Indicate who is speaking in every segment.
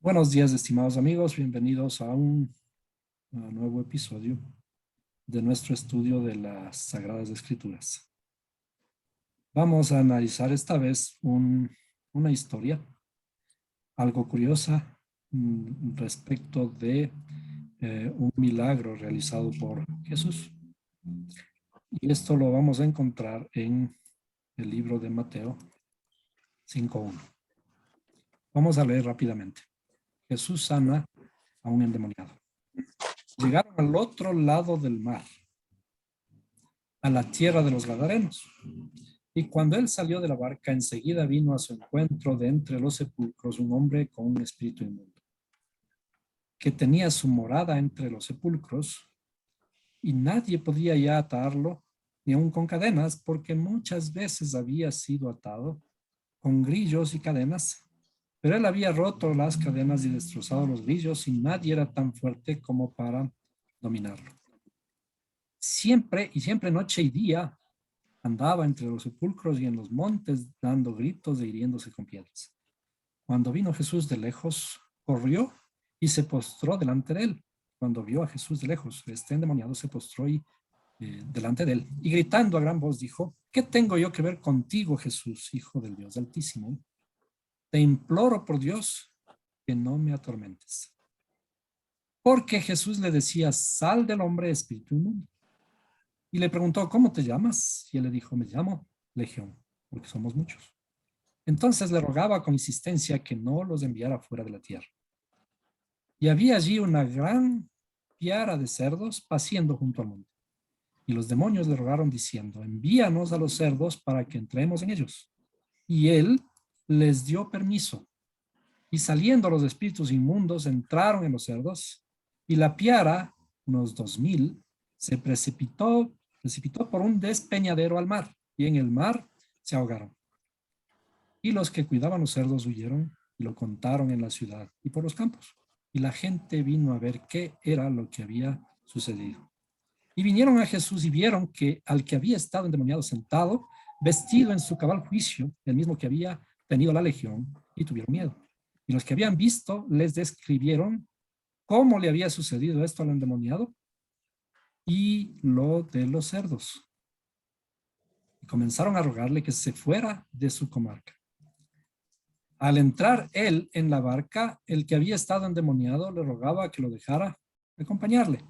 Speaker 1: Buenos días, estimados amigos. Bienvenidos a nuevo episodio de nuestro estudio de las Sagradas Escrituras. Vamos a analizar esta vez una historia algo curiosa respecto de un milagro realizado por Jesús. Y esto lo vamos a encontrar en el libro de Mateo 5:1. Vamos a leer rápidamente. Jesús sana a un endemoniado. Llegaron al otro lado del mar, a la tierra de los Gadarenos. Y cuando él salió de la barca, enseguida vino a su encuentro de entre los sepulcros un hombre con un espíritu inmundo, que tenía su morada entre los sepulcros, y nadie podía ya atarlo, ni aun con cadenas, porque muchas veces había sido atado con grillos y cadenas, pero él había roto las cadenas y destrozado los grillos, y nadie era tan fuerte como para dominarlo. Siempre, noche y día, andaba entre los sepulcros y en los montes dando gritos e hiriéndose con piedras. Cuando vino Jesús de lejos, corrió y se postró delante de él. Cuando vio a Jesús de lejos, este endemoniado se postró delante de él, y gritando a gran voz dijo: ¿Qué tengo yo que ver contigo, Jesús, Hijo del Dios Altísimo? Te imploro por Dios que no me atormentes. Porque Jesús le decía: sal del hombre, espíritu inmundo. Y le preguntó: ¿cómo te llamas? Y él le dijo: me llamo Legión, porque somos muchos. Entonces le rogaba con insistencia que no los enviara fuera de la tierra. Y había allí una gran piara de cerdos paciendo junto al monte. Y los demonios le rogaron diciendo: envíanos a los cerdos para que entremos en ellos. Y él les dio permiso. Y saliendo los espíritus inmundos entraron en los cerdos, y la piara, unos 2000, se precipitó por un despeñadero al mar, y en el mar se ahogaron. Y los que cuidaban los cerdos huyeron y lo contaron en la ciudad y por los campos. Y la gente vino a ver qué era lo que había sucedido. Y vinieron a Jesús y vieron que al que había estado endemoniado sentado, vestido en su cabal juicio, el mismo que había tenido la legión, y tuvieron miedo. Y los que habían visto les describieron cómo le había sucedido esto al endemoniado y lo de los cerdos. Y comenzaron a rogarle que se fuera de su comarca. Al entrar él en la barca, el que había estado endemoniado le rogaba que lo dejara acompañarle.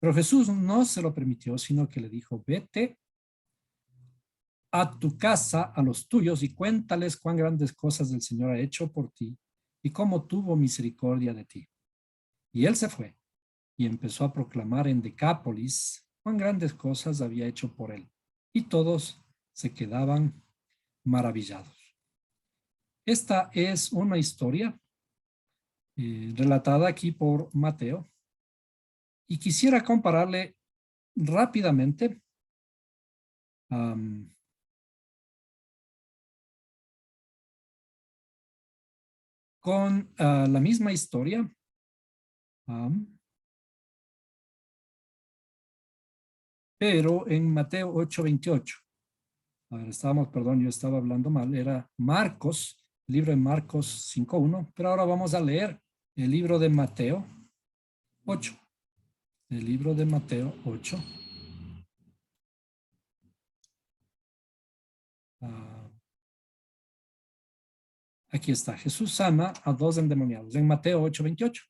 Speaker 1: Pero Jesús no se lo permitió, sino que le dijo: vete a tu casa, a los tuyos, y cuéntales cuán grandes cosas el Señor ha hecho por ti y cómo tuvo misericordia de ti. Y él se fue y empezó a proclamar en Decápolis cuán grandes cosas había hecho por él. Y todos se quedaban maravillados. Esta es una historia relatada aquí por Mateo, y quisiera compararle rápidamente con la misma historia, pero en Mateo 8:28. A ver, yo estaba hablando mal, era Marcos, el libro de Marcos 5:1, pero ahora vamos a leer el libro de Mateo 8. El libro de Mateo 8. Aquí está: Jesús sana a 2 endemoniados, en Mateo 8:28.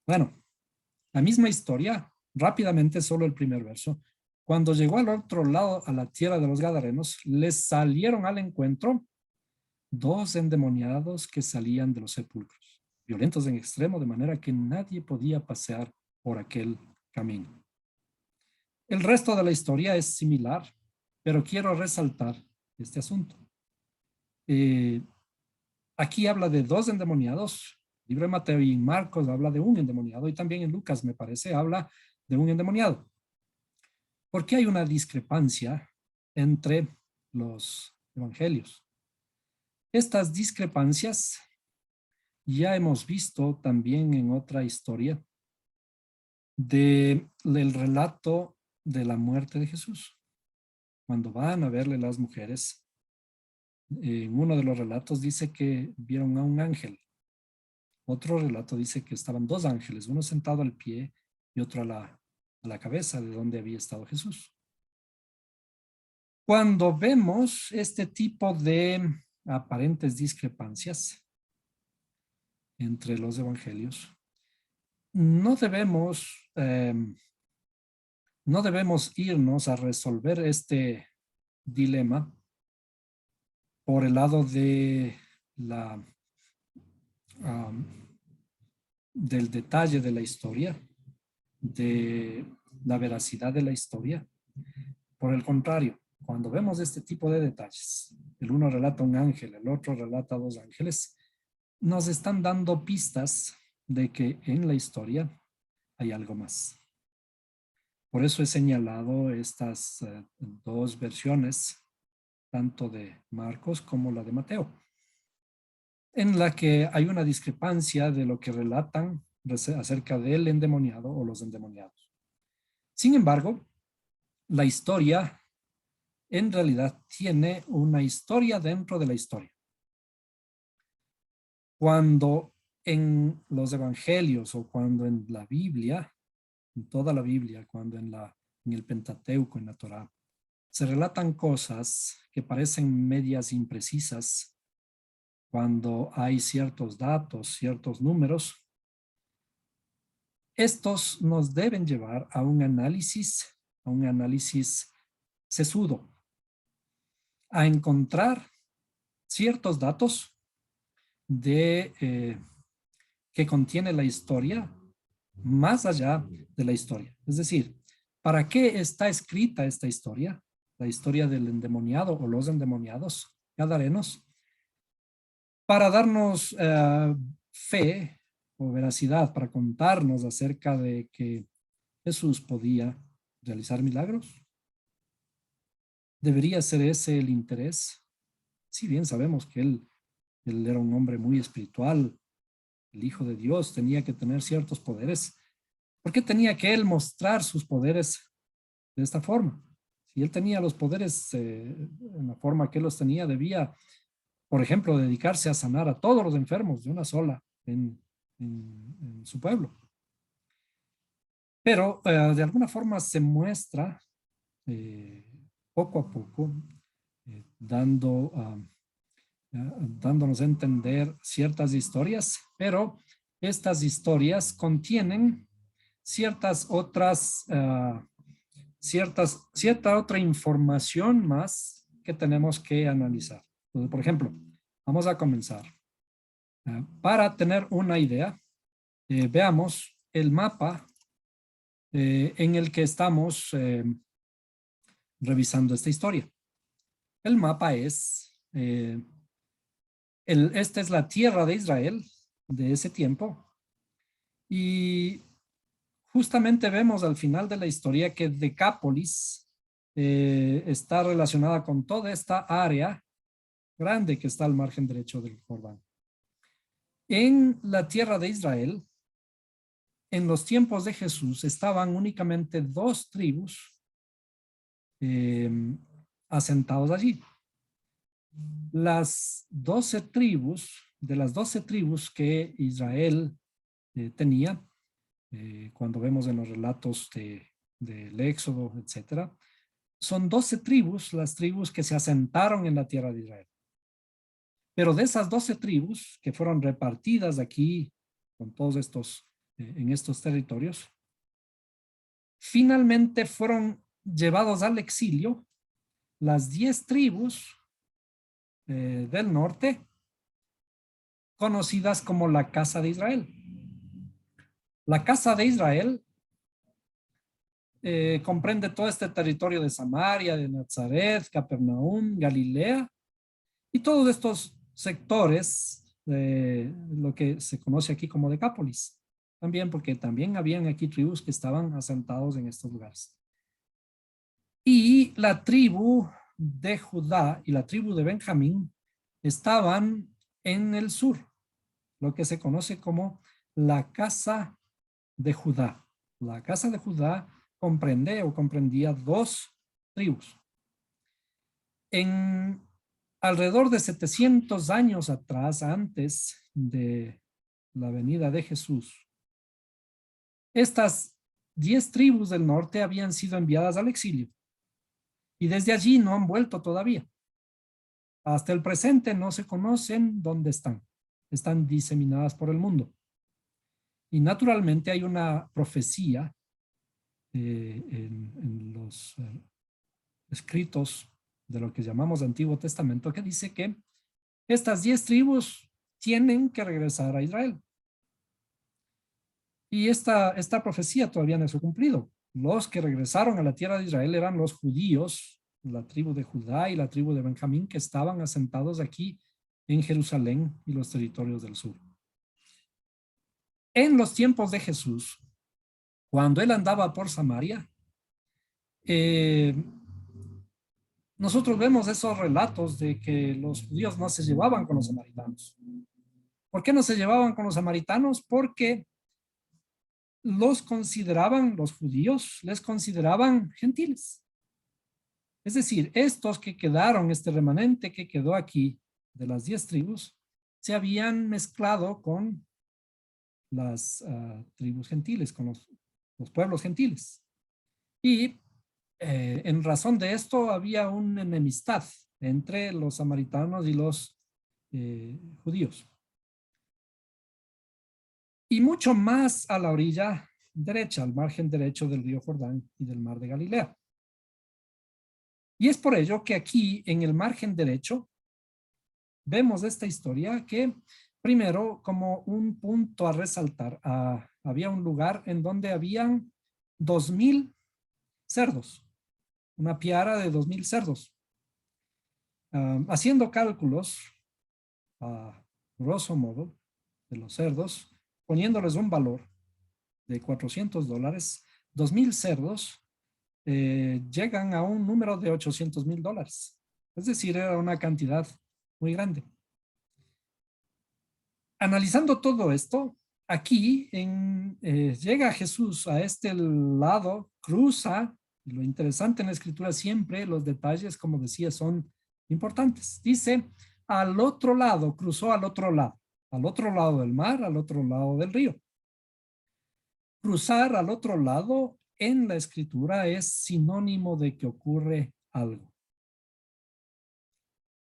Speaker 1: Bueno, la misma historia, rápidamente, solo el primer verso. Cuando llegó al otro lado, a la tierra de los Gadarenos, les salieron al encuentro 2 endemoniados que salían de los sepulcros, violentos en extremo, de manera que nadie podía pasear por aquel camino. El resto de la historia es similar, pero quiero resaltar este asunto. Aquí habla de 2 endemoniados. El libro de Mateo y Marcos habla de un endemoniado, y también en Lucas, me parece, habla de un endemoniado. ¿Por qué hay una discrepancia entre los evangelios? Estas discrepancias ya hemos visto también en otra historia del relato de la muerte de Jesús. Cuando van a verle las mujeres, en uno de los relatos dice que vieron a un ángel Otro relato dice que estaban dos ángeles, uno sentado al pie y otro a la cabeza de donde había estado Jesús. Cuando vemos este tipo de aparentes discrepancias entre los evangelios, no debemos, no debemos irnos a resolver este dilema por el lado de del detalle de la historia, de la veracidad de la historia. Por el contrario, cuando vemos este tipo de detalles, el uno relata un ángel, el otro relata dos ángeles, nos están dando pistas de que en la historia hay algo más. Por eso he señalado estas dos versiones, tanto de Marcos como la de Mateo, en la que hay una discrepancia de lo que relatan acerca del endemoniado o los endemoniados. Sin embargo, la historia en realidad tiene una historia dentro de la historia. Cuando en los evangelios o cuando en la Biblia, en toda la Biblia, cuando en el Pentateuco, en la Torá, se relatan cosas que parecen medias imprecisas, cuando hay ciertos datos, ciertos números, estos nos deben llevar a un análisis sesudo, a encontrar ciertos datos que contiene la historia más allá de la historia. Es decir, ¿para qué está escrita esta historia? La historia del endemoniado o los endemoniados gadarenos, para darnos fe o veracidad, para contarnos acerca de que Jesús podía realizar milagros. ¿Debería ser ese el interés? Si bien sabemos que él era un hombre muy espiritual, el Hijo de Dios, tenía que tener ciertos poderes. ¿Por qué tenía que él mostrar sus poderes de esta forma? Si él tenía los poderes en la forma que él los tenía, debía, por ejemplo, dedicarse a sanar a todos los enfermos de una sola en su pueblo. Pero de alguna forma se muestra poco a poco, dándonos a entender ciertas historias, pero estas historias contienen cierta otra información más que tenemos que analizar. Entonces, por ejemplo, vamos a comenzar. Para tener una idea, veamos el mapa en el que estamos revisando esta historia. El mapa es, esta es la tierra de Israel de ese tiempo, y justamente vemos al final de la historia que Decápolis está relacionada con toda esta área grande que está al margen derecho del Jordán. En la tierra de Israel, en los tiempos de Jesús, estaban únicamente dos tribus asentados allí. Las 12 tribus, de las 12 tribus que Israel tenía, cuando vemos en los relatos del Éxodo, etcétera, son 12 tribus, las tribus que se asentaron en la tierra de Israel. Pero de esas 12 tribus que fueron repartidas aquí con todos en estos territorios, finalmente fueron llevados al exilio las 10 tribus del norte, conocidas como la Casa de Israel. La Casa de Israel comprende todo este territorio de Samaria, de Nazaret, Capernaum, Galilea, y todos estos sectores, lo que se conoce aquí como Decápolis. También porque también habían aquí tribus que estaban asentados en estos lugares. Y la tribu de Judá y la tribu de Benjamín estaban en el sur, lo que se conoce como la Casa de Judá. La Casa de Judá comprendía dos tribus. En alrededor de 700 años atrás, antes de la venida de Jesús, estas 10 tribus del norte habían sido enviadas al exilio y desde allí no han vuelto todavía. Hasta el presente no se conocen dónde están. Están diseminadas por el mundo. Y naturalmente hay una profecía en los escritos de lo que llamamos Antiguo Testamento que dice que estas 10 tribus tienen que regresar a Israel. Y esta profecía todavía no se ha cumplido. Los que regresaron a la tierra de Israel eran los judíos, la tribu de Judá y la tribu de Benjamín, que estaban asentados aquí en Jerusalén y los territorios del sur. En los tiempos de Jesús, cuando él andaba por Samaria, nosotros vemos esos relatos de que los judíos no se llevaban con los samaritanos. ¿Por qué no se llevaban con los samaritanos? Porque los consideraban, los judíos, les consideraban gentiles. Es decir, estos que quedaron, este remanente que quedó aquí de las 10 tribus, se habían mezclado con las tribus gentiles, con los pueblos gentiles. Y en razón de esto había una enemistad entre los samaritanos y los judíos. Y mucho más a la orilla derecha, al margen derecho del río Jordán y del mar de Galilea. Y es por ello que aquí, en el margen derecho, vemos esta historia que, primero, como un punto a resaltar, había un lugar en donde habían 2,000 cerdos, una piara de 2,000 cerdos. Haciendo cálculos, a grosso modo, de los cerdos, poniéndoles un valor de $400, 2,000 cerdos llegan a un número de $800,000. Es decir, era una cantidad muy grande. Analizando todo esto, aquí llega Jesús a este lado, cruza, y lo interesante en la escritura siempre, los detalles, como decía, son importantes. Dice, al otro lado, cruzó al otro lado del mar, al otro lado del río. Cruzar al otro lado en la escritura es sinónimo de que ocurre algo.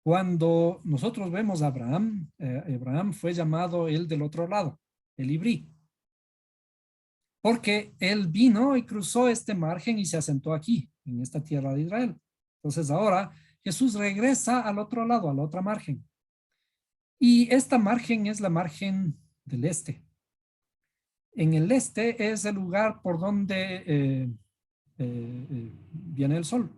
Speaker 1: Cuando nosotros vemos a Abraham, Abraham fue llamado el del otro lado, el Ibrí, porque él vino y cruzó este margen y se asentó aquí, en esta tierra de Israel. Entonces ahora Jesús regresa al otro lado, a la otra margen. Y esta margen es la margen del este. En el este es el lugar por donde viene el sol.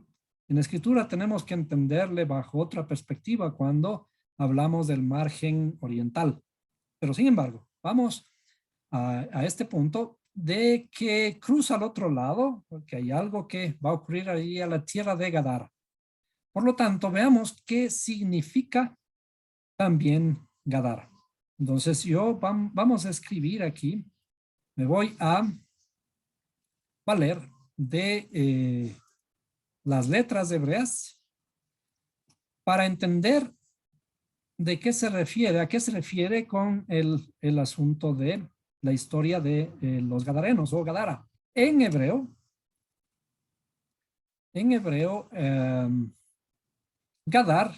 Speaker 1: En la escritura tenemos que entenderle bajo otra perspectiva cuando hablamos del margen oriental. Pero sin embargo, vamos a este punto de que cruza al otro lado, porque hay algo que va a ocurrir ahí a la tierra de Gadara. Por lo tanto, veamos qué significa también Gadara. Entonces vamos a escribir aquí, me voy a valer de las letras hebreas para entender de qué se refiere, a qué se refiere con el asunto de la historia de los gadarenos o Gadara. En hebreo, Gadar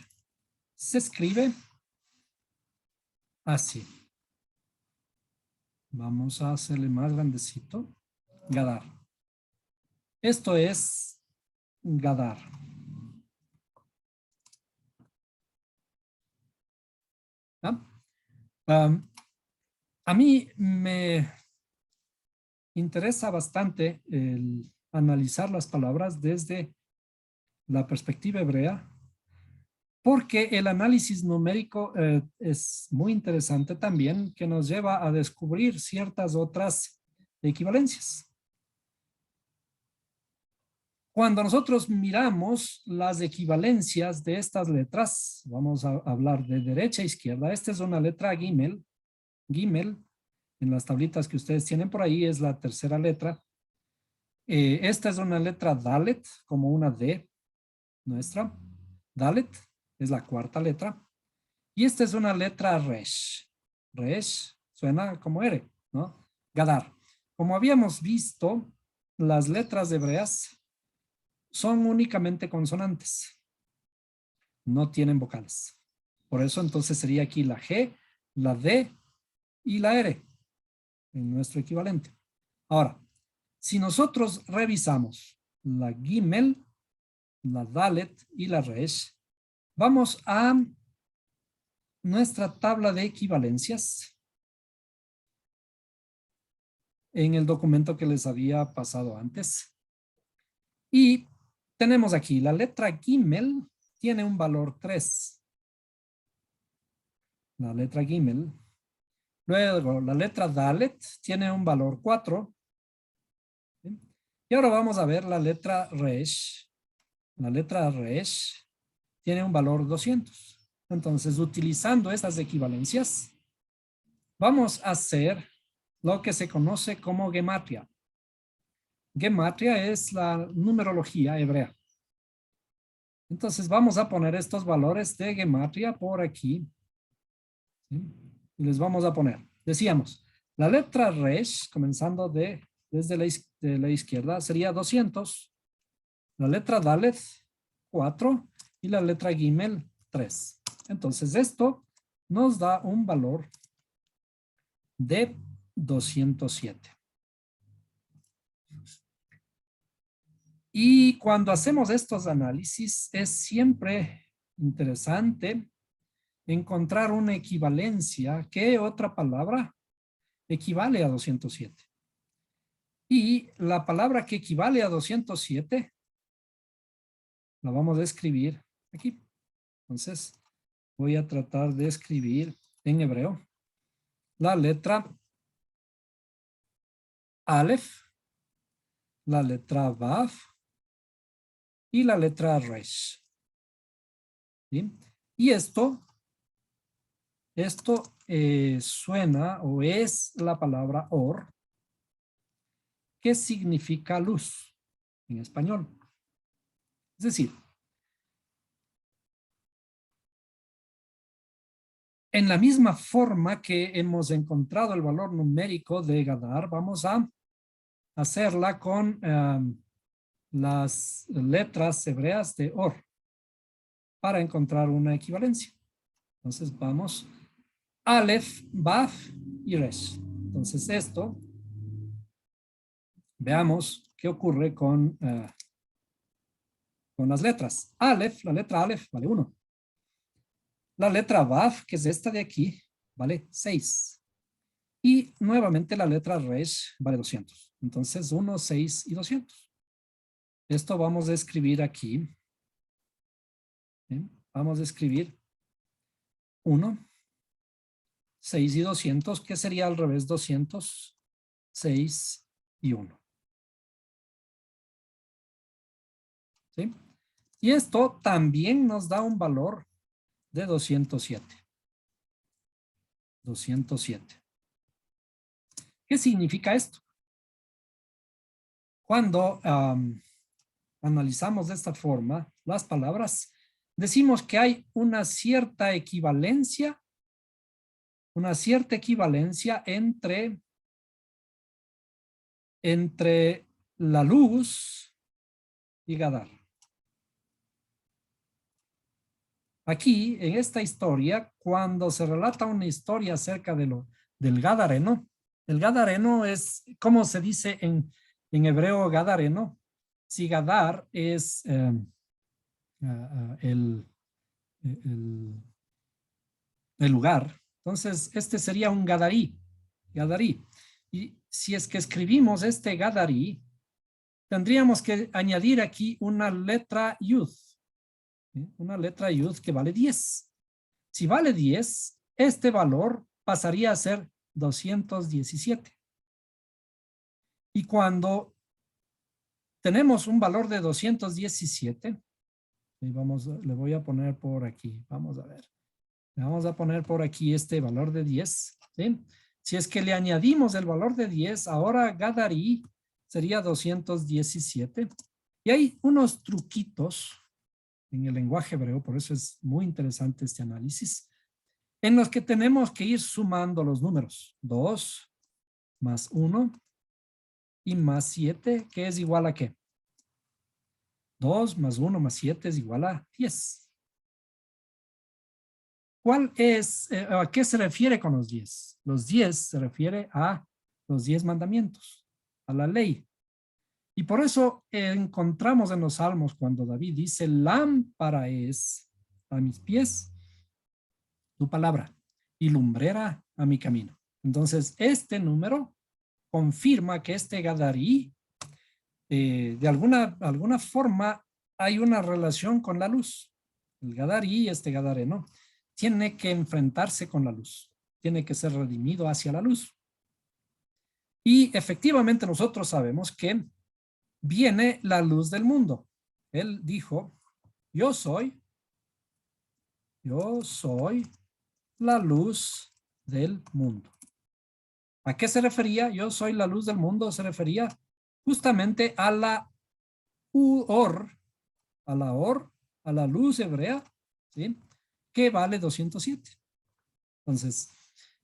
Speaker 1: se escribe así. Vamos a hacerle más grandecito. Gadar. Esto es Gadar. A mí me interesa bastante el analizar las palabras desde la perspectiva hebrea, porque el análisis numérico es muy interesante también, que nos lleva a descubrir ciertas otras equivalencias. Cuando nosotros miramos las equivalencias de estas letras, vamos a hablar de derecha a izquierda. Esta es una letra Gimel. Gimel, en las tablitas que ustedes tienen por ahí, es la tercera letra. Esta es una letra Dalet, como una D nuestra. Dalet es la cuarta letra. Y esta es una letra Resh. Resh suena como R, ¿no? Gadar. Como habíamos visto, las letras hebreas son únicamente consonantes. No tienen vocales. Por eso entonces sería aquí la G, la D y la R en nuestro equivalente. Ahora, si nosotros revisamos la Gimel, la Dalet y la Resh, vamos a nuestra tabla de equivalencias en el documento que les había pasado antes. Y tenemos aquí la letra Gimel tiene un valor 3. La letra Gimel. Luego la letra Dalet tiene un valor 4. ¿Sí? Y ahora vamos a ver la letra Resh. La letra Resh tiene un valor 200. Entonces, utilizando estas equivalencias, vamos a hacer lo que se conoce como gematria. Gematria es la numerología hebrea. Entonces, vamos a poner estos valores de gematria por aquí. ¿Sí? Y les vamos a poner. Decíamos, la letra Resh, comenzando desde la izquierda, sería 200. La letra Dalet, 4. Y la letra Gimel, 3. Entonces, esto nos da un valor de 207. Y cuando hacemos estos análisis, es siempre interesante encontrar una equivalencia. ¿Qué otra palabra equivale a 207? Y la palabra que equivale a 207 la vamos a escribir aquí. Entonces, voy a tratar de escribir en hebreo la letra Aleph, la letra Vav y la letra Resh. ¿Sí? Y esto suena o es la palabra Or, que significa luz en español. Es decir, en la misma forma que hemos encontrado el valor numérico de Gadar, vamos a hacerla con las letras hebreas de Or para encontrar una equivalencia. Entonces vamos Aleph, Vav y Resh. Entonces esto, veamos qué ocurre con las letras. Aleph, la letra Aleph vale 1. La letra Vav, que es esta de aquí, vale 6. Y nuevamente la letra Resh vale 200. Entonces 1, 6 y 200. Esto vamos a escribir aquí. ¿Sí? Vamos a escribir 1, 6 y 200, que sería al revés 200, 6 y 1. ¿Sí? Y esto también nos da un valor de 207. 207. ¿Qué significa esto? Cuando analizamos de esta forma las palabras, decimos que hay una cierta equivalencia entre la luz y Gadar. Aquí, en esta historia, cuando se relata una historia acerca del Gadareno, el Gadareno es, ¿cómo se dice en hebreo Gadareno? Si Gadar es el lugar, entonces este sería un Gadarí. Y si es que escribimos este Gadarí, tendríamos que añadir aquí una letra Yud. Una letra Yud que vale 10. Si vale 10, este valor pasaría a ser 217. Y cuando tenemos un valor de 217, y le voy a poner por aquí, vamos a ver. Le vamos a poner por aquí este valor de 10. ¿Sí? Si es que le añadimos el valor de 10, ahora Gadarí sería 217. Y hay unos truquitos en el lenguaje hebreo, por eso es muy interesante este análisis. en los que tenemos que ir sumando los números. 2 más 1 y más 7, que es igual a ¿qué? 2 más 1 más 7 es igual a 10. ¿Cuál es, a qué se refiere con los 10? Los 10 se refiere a los 10 mandamientos, a la ley. Y por eso encontramos en los Salmos cuando David dice, lámpara es a mis pies tu palabra y lumbrera a mi camino. Entonces, este número confirma que este Gadarí, de alguna forma, hay una relación con la luz. El Gadarí, este Gadareno, tiene que enfrentarse con la luz. Tiene que ser redimido hacia la luz. Y efectivamente nosotros sabemos que viene la luz del mundo. Él dijo, yo soy la luz del mundo. ¿A qué se refería? Yo soy la luz del mundo. Se refería justamente a la a la luz hebrea, ¿sí? Que vale 207. Entonces,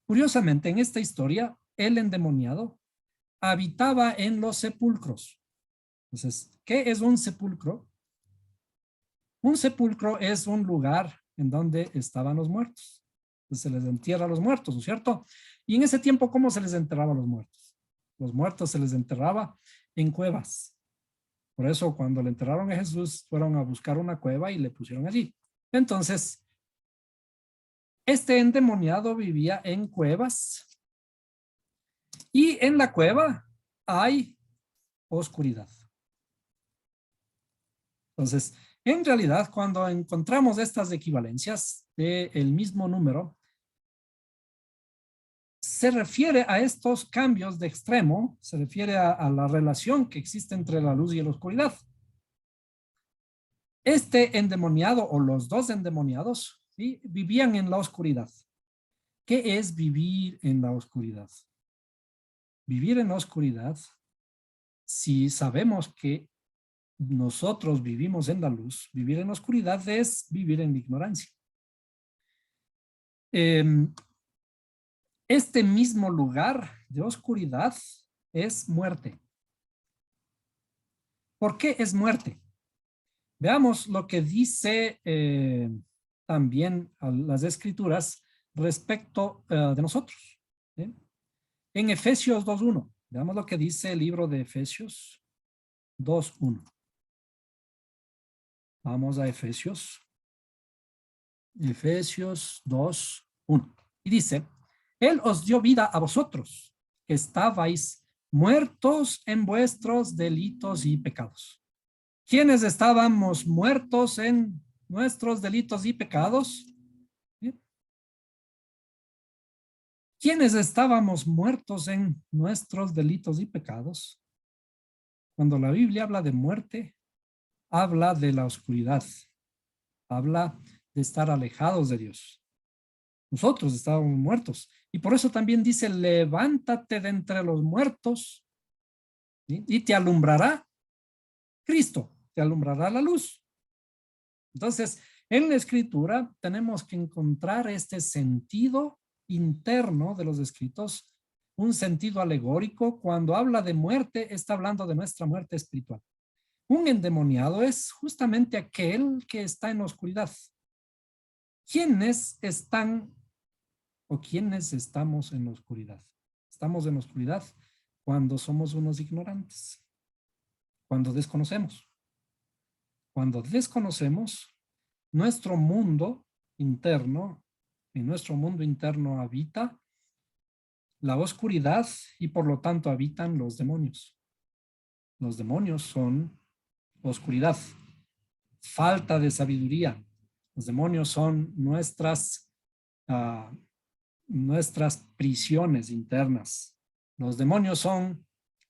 Speaker 1: curiosamente, en esta historia, el endemoniado habitaba en los sepulcros. Entonces, ¿qué es un sepulcro? Un sepulcro es un lugar en donde estaban los muertos. Entonces, se les entierra a los muertos, ¿no es cierto? Y en ese tiempo, ¿cómo se les enterraba a los muertos? Los muertos se les enterraba en cuevas. Por eso, cuando le enterraron a Jesús, fueron a buscar una cueva y le pusieron allí. Entonces, este endemoniado vivía en cuevas y en la cueva hay oscuridad. Entonces, en realidad, cuando encontramos estas equivalencias del mismo número, se refiere a estos cambios de extremo, se refiere a la relación que existe entre la luz y la oscuridad. Este endemoniado o los dos endemoniados, ¿sí?, vivían en la oscuridad. ¿Qué es vivir en la oscuridad? Vivir en la oscuridad, si sabemos que nosotros vivimos en la luz, vivir en la oscuridad es vivir en la ignorancia. Este mismo lugar de oscuridad es muerte. ¿Por qué es muerte? Veamos lo que dice también las escrituras respecto de nosotros. ¿Sí? En Efesios 2.1, veamos lo que dice el libro de Efesios 2.1. Vamos a Efesios 2.1. Y dice, Él os dio vida a vosotros, que estabais muertos en vuestros delitos y pecados. ¿Quiénes estábamos muertos en nuestros delitos y pecados? ¿Sí? ¿Quiénes estábamos muertos en nuestros delitos y pecados? Cuando la Biblia habla de muerte, habla de la oscuridad, habla de estar alejados de Dios. Nosotros estábamos muertos. Y por eso también dice, levántate de entre los muertos, ¿sí?, y te alumbrará Cristo, te alumbrará la luz. Entonces, en la escritura tenemos que encontrar este sentido interno de los escritos, un sentido alegórico. Cuando habla de muerte, está hablando de nuestra muerte espiritual. Un endemoniado es justamente aquel que está en la oscuridad. ¿Quiénes están o quiénes estamos en la oscuridad? Estamos en la oscuridad cuando somos unos ignorantes, cuando desconocemos. Cuando desconocemos, nuestro mundo interno, en nuestro mundo interno habita la oscuridad y por lo tanto habitan los demonios. Los demonios son oscuridad, falta de sabiduría. Los demonios son nuestras prisiones internas. Los demonios son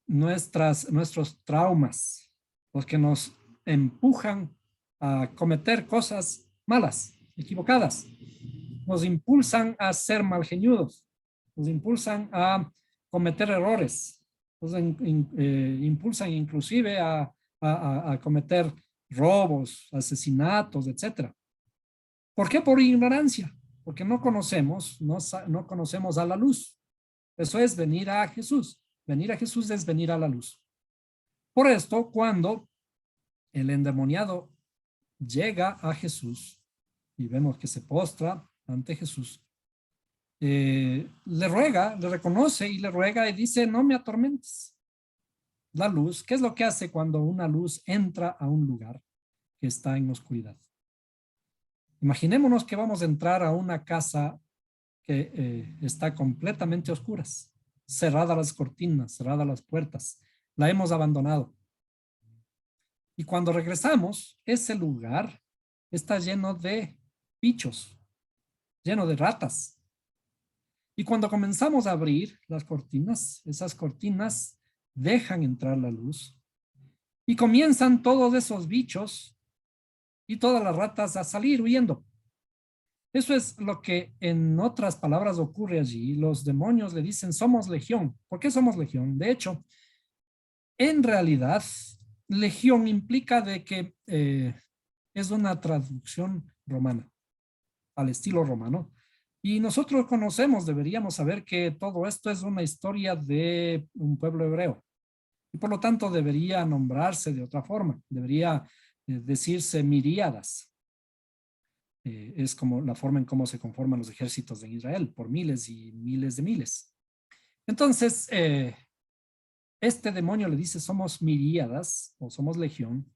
Speaker 1: nuestros traumas, los que nos empujan a cometer cosas malas, equivocadas. Nos impulsan a ser malgeñudos, nos impulsan a cometer errores, nos impulsan inclusive a cometer robos, asesinatos, etc. ¿Por qué? Por ignorancia. porque no conocemos, no conocemos a la luz. Eso es venir a Jesús. Venir a Jesús es venir a la luz. Por esto, cuando el endemoniado llega a Jesús y vemos que se postra ante Jesús, le ruega, le reconoce y le ruega y dice, no me atormentes. La luz, ¿qué es lo que hace cuando una luz entra a un lugar que está en oscuridad? Imaginémonos que vamos a entrar a una casa que está completamente a oscuras, cerradas las cortinas, cerradas las puertas, la hemos abandonado. Y cuando regresamos, ese lugar está lleno de bichos, lleno de ratas. Y cuando comenzamos a abrir las cortinas, esas cortinas dejan entrar la luz y comienzan todos esos bichos y todas las ratas a salir huyendo. Eso es lo que en otras palabras ocurre allí. Los demonios le dicen, somos legión. ¿Por qué somos legión? De hecho, en realidad, legión implica de que es una traducción romana, al estilo romano. Y nosotros conocemos, deberíamos saber que todo esto es una historia de un pueblo hebreo. Y por lo tanto debería nombrarse de otra forma. Debería decirse miríadas. Es como la forma en cómo se conforman los ejércitos en Israel, por miles y miles de miles. Entonces, este demonio le dice, somos miríadas o somos legión.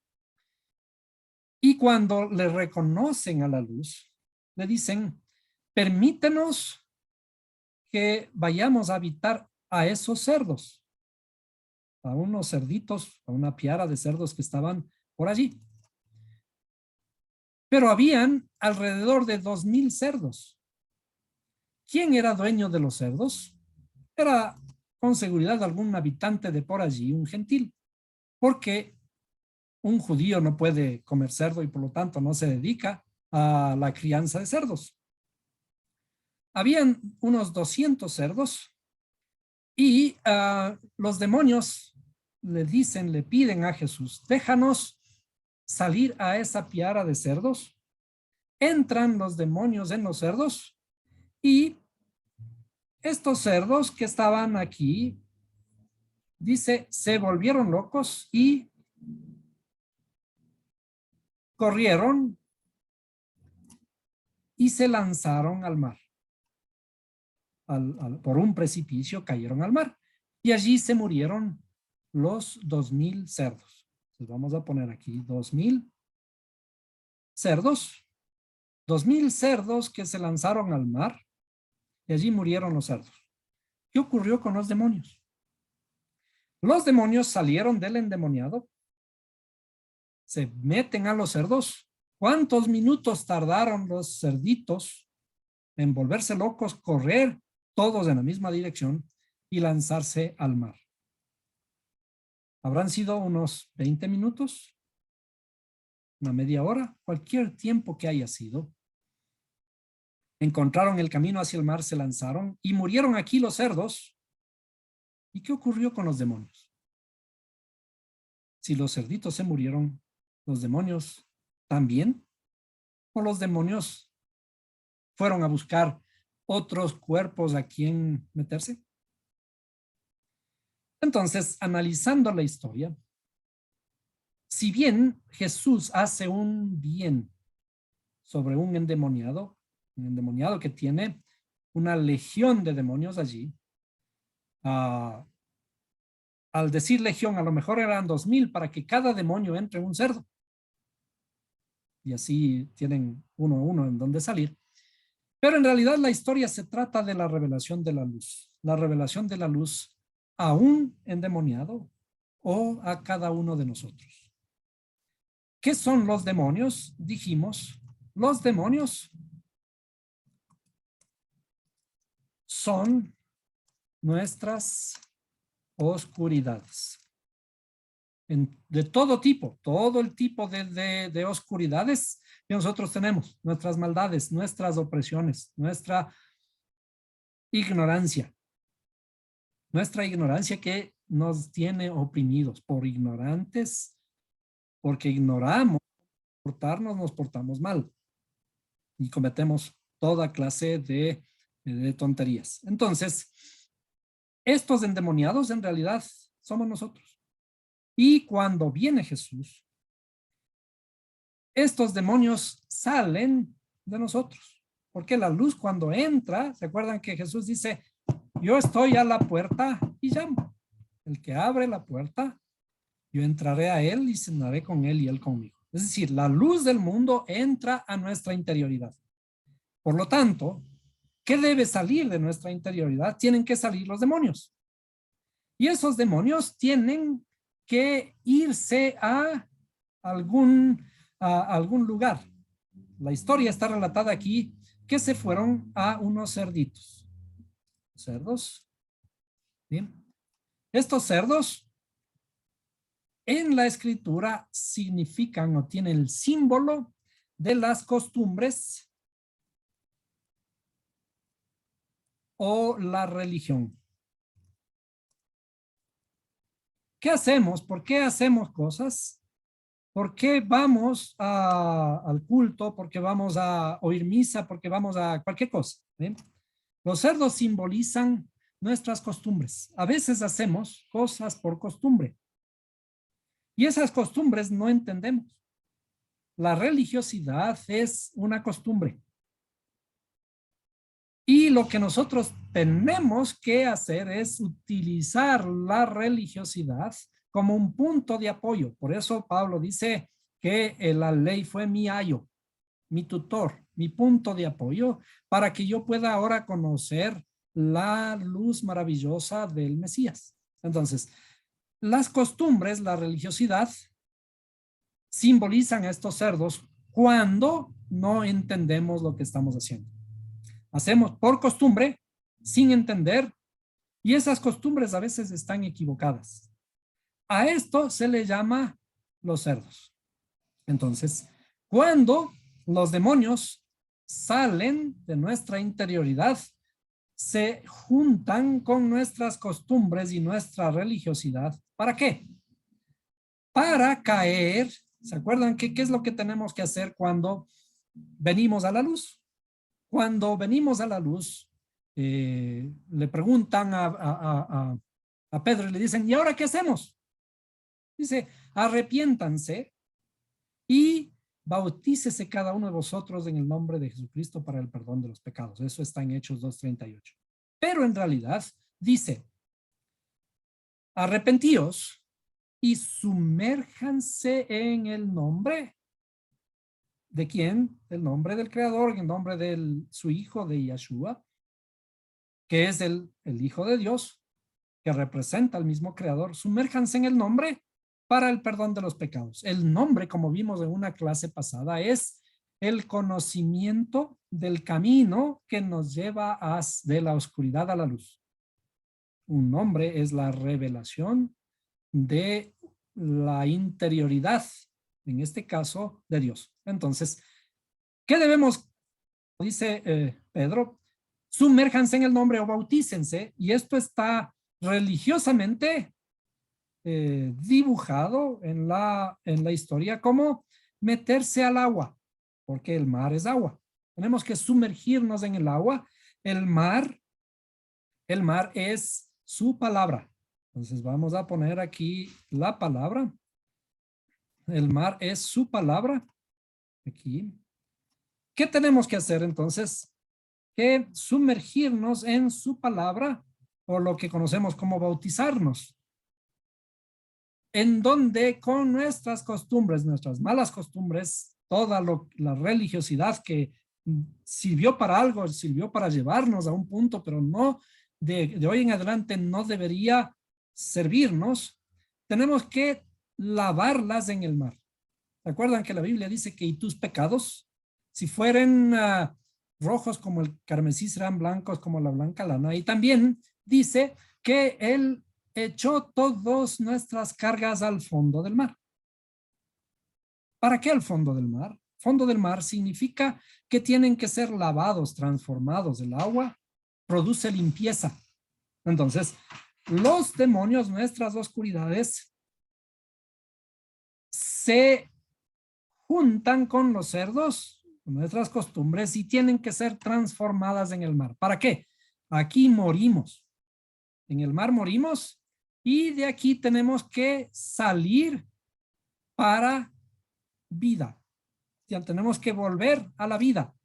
Speaker 1: Y cuando le reconocen a la luz, le dicen, permítenos que vayamos a habitar a esos cerdos, a unos cerditos, a una piara de cerdos que estaban por allí. Pero habían alrededor de 2000 cerdos. ¿Quién era dueño de los cerdos? Era con seguridad algún habitante de por allí, un gentil, porque un judío no puede comer cerdo y por lo tanto no se dedica a la crianza de cerdos. Habían unos 200 cerdos y los demonios le dicen, le piden a Jesús, déjanos salir a esa piara de cerdos. Entran los demonios en los cerdos y estos cerdos que estaban aquí, dice, se volvieron locos y corrieron y se lanzaron al mar. Por un precipicio cayeron al mar y allí se murieron los 2000 cerdos. Entonces vamos a poner aquí 2000 cerdos, 2000 cerdos que se lanzaron al mar y allí murieron los cerdos. ¿Qué ocurrió con los demonios? Los demonios salieron del endemoniado, se meten a los cerdos. ¿Cuántos minutos tardaron los cerditos en volverse locos, correr todos en la misma dirección y lanzarse al mar? Habrán sido unos 20 minutos, una media hora, cualquier tiempo que haya sido. Encontraron el camino hacia el mar, se lanzaron y murieron aquí los cerdos. ¿Y qué ocurrió con los demonios? Si los cerditos se murieron, ¿los demonios también? ¿O los demonios fueron a buscar otros cuerpos a quien meterse? Entonces, analizando la historia, si bien Jesús hace un bien sobre un endemoniado que tiene una legión de demonios allí, al decir legión, a lo mejor eran 2000 para que cada demonio entre en un cerdo. Y así tienen uno a uno en donde salir. Pero en realidad la historia se trata de la revelación de la luz. La revelación de la luz a un endemoniado o a cada uno de nosotros. ¿Qué son los demonios? Dijimos, los demonios son nuestras oscuridades. De todo tipo, todo el tipo de oscuridades que nosotros tenemos, nuestras maldades, nuestras opresiones, nuestra ignorancia que nos tiene oprimidos por ignorantes, porque ignoramos, nos portamos mal y cometemos toda clase de tonterías. Entonces, estos endemoniados en realidad somos nosotros. Y cuando viene Jesús, estos demonios salen de nosotros. Porque la luz cuando entra, ¿se acuerdan que Jesús dice, yo estoy a la puerta y llamo? El que abre la puerta, yo entraré a él y cenaré con él y él conmigo. Es decir, la luz del mundo entra a nuestra interioridad. Por lo tanto, ¿qué debe salir de nuestra interioridad? Tienen que salir los demonios. Y esos demonios tienen que irse a algún lugar. La historia está relatada aquí que se fueron a unos cerditos. Cerdos. Bien. Estos cerdos en la escritura significan o tienen el símbolo de las costumbres o la religión. ¿Qué hacemos? ¿Por qué hacemos cosas? ¿Por qué vamos al culto? ¿Por qué vamos a oír misa? ¿Por qué vamos a cualquier cosa? ¿Bien? Los cerdos simbolizan nuestras costumbres. A veces hacemos cosas por costumbre. Y esas costumbres no entendemos. La religiosidad es una costumbre. Y lo que nosotros tenemos que hacer es utilizar la religiosidad como un punto de apoyo. Por eso Pablo dice que la ley fue mi ayo, mi tutor, mi punto de apoyo, para que yo pueda ahora conocer la luz maravillosa del Mesías. Entonces, las costumbres, la religiosidad, simbolizan a estos cerdos cuando no entendemos lo que estamos haciendo. Hacemos por costumbre, sin entender, y esas costumbres a veces están equivocadas. A esto se le llama los cerdos. Entonces, cuando los demonios salen de nuestra interioridad, se juntan con nuestras costumbres y nuestra religiosidad. ¿Para qué? Para caer. ¿Se acuerdan qué es lo que tenemos que hacer cuando venimos a la luz? Cuando venimos a la luz, le preguntan a Pedro y le dicen, ¿y ahora qué hacemos? Dice, arrepiéntanse y bautícese cada uno de vosotros en el nombre de Jesucristo para el perdón de los pecados. Eso está en Hechos 2:38. Pero en realidad dice, arrepentíos y sumérjanse en el nombre. ¿De quién? El nombre del Creador, en el nombre de su Hijo, de Yeshua, que es el Hijo de Dios, que representa al mismo Creador. Sumérjanse en el nombre para el perdón de los pecados. El nombre, como vimos en una clase pasada, es el conocimiento del camino que nos lleva de la oscuridad a la luz. Un nombre es la revelación de la interioridad, en este caso, de Dios. Entonces, ¿qué debemos? Dice Pedro, sumérjanse en el nombre o bautícense, y esto está religiosamente dibujado en la historia como meterse al agua, porque el mar es agua. Tenemos que sumergirnos en el agua. El mar es su palabra. Entonces vamos a poner aquí la palabra. El mar es su palabra. Aquí. ¿Qué tenemos que hacer entonces? Que sumergirnos en su palabra, o lo que conocemos como bautizarnos, en donde con nuestras costumbres, nuestras malas costumbres, toda la religiosidad que sirvió para algo, sirvió para llevarnos a un punto, pero no de hoy en adelante no debería servirnos, tenemos que lavarlas en el mar. ¿Se acuerdan que la Biblia dice que y tus pecados, si fueren rojos como el carmesí, serán blancos como la blanca lana? Y también dice que él echó todas nuestras cargas al fondo del mar. ¿Para qué al fondo del mar? Fondo del mar significa que tienen que ser lavados, transformados. El agua produce limpieza. Entonces, los demonios, nuestras oscuridades, se juntan con los cerdos con nuestras costumbres y tienen que ser transformadas en el mar. ¿Para qué? Aquí morimos. En el mar morimos y de aquí tenemos que salir para vida. Ya tenemos que volver a la vida.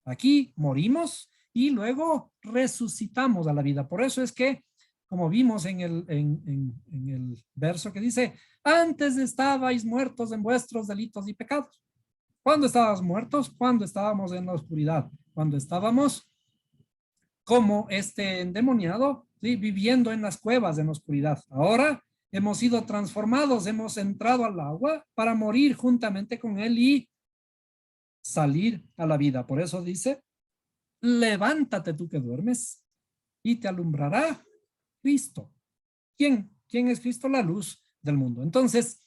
Speaker 1: Aquí morimos y luego resucitamos a la vida. Por eso es que, como vimos en el verso que dice, antes estabais muertos en vuestros delitos y pecados. ¿Cuándo estábamos muertos? Cuando estábamos en la oscuridad. Cuando estábamos como este endemoniado, ¿sí? Viviendo en las cuevas en la oscuridad. Ahora hemos sido transformados, hemos entrado al agua para morir juntamente con él y salir a la vida. Por eso dice, levántate tú que duermes y te alumbrará Cristo. ¿Quién? ¿Quién es Cristo? La luz del mundo. Entonces,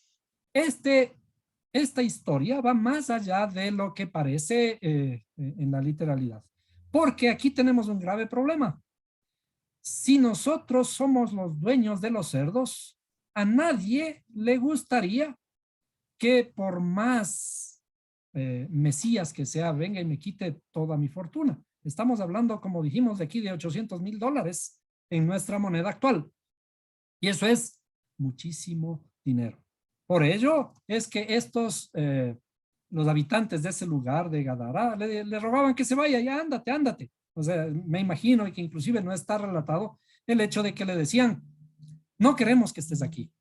Speaker 1: esta historia va más allá de lo que parece en la literalidad. Porque aquí tenemos un grave problema. Si nosotros somos los dueños de los cerdos, a nadie le gustaría que por más Mesías que sea, venga y me quite toda mi fortuna. Estamos hablando, como dijimos, de aquí de $800,000 en nuestra moneda actual. Y eso es muchísimo dinero. Por ello es que los habitantes de ese lugar de Gadara le rogaban que se vaya, ya ándate. O sea, me imagino y que inclusive no está relatado el hecho de que le decían, no queremos que estés aquí.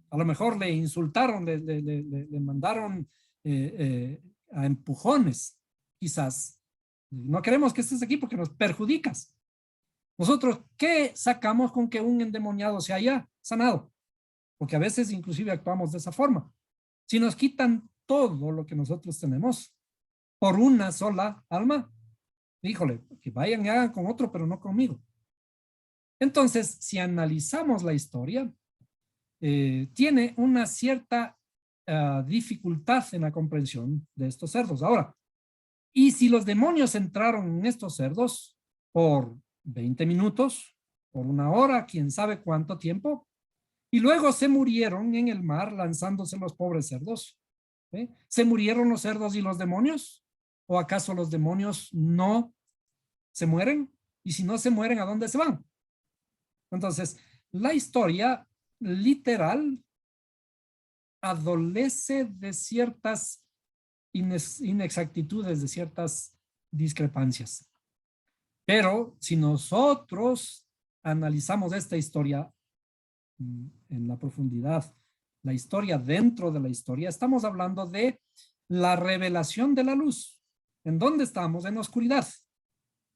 Speaker 1: A lo mejor le insultaron, le mandaron a empujones, quizás. No queremos que estés aquí porque nos perjudicas. Nosotros, ¿qué sacamos con que un endemoniado se haya sanado? Porque a veces inclusive actuamos de esa forma. Si nos quitan todo lo que nosotros tenemos por una sola alma, híjole, que vayan y hagan con otro, pero no conmigo. Entonces, si analizamos la historia, tiene una cierta dificultad en la comprensión de estos cerdos. Ahora, y si los demonios entraron en estos cerdos por 20 minutos, por una hora, quién sabe cuánto tiempo, y luego se murieron en el mar lanzándose los pobres cerdos. ¿Se murieron los cerdos y los demonios? ¿O acaso los demonios no se mueren? Y si no se mueren, ¿a dónde se van? Entonces, la historia literal adolece de ciertas inexactitudes, de ciertas discrepancias. Pero si nosotros analizamos esta historia en la profundidad, la historia dentro de la historia, estamos hablando de la revelación de la luz. ¿En dónde estamos? En la oscuridad.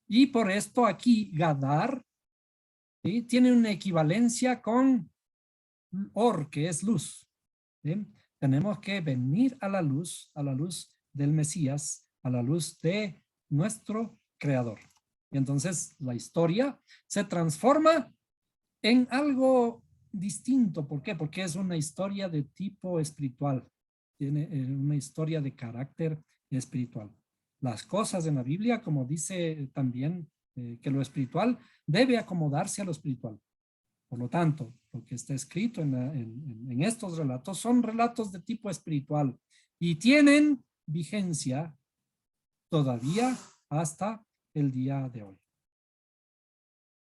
Speaker 1: Y por esto aquí Gadar, ¿sí?, tiene una equivalencia con Or, que es luz. ¿Sí? Tenemos que venir a la luz del Mesías, a la luz de nuestro Creador. Y entonces la historia se transforma en algo distinto. ¿Por qué? Porque es una historia de tipo espiritual. Tiene una historia de carácter espiritual. Las cosas en la Biblia, como dice también que lo espiritual debe acomodarse a lo espiritual. Por lo tanto, lo que está escrito en estos relatos son relatos de tipo espiritual y tienen vigencia todavía hasta el día de hoy.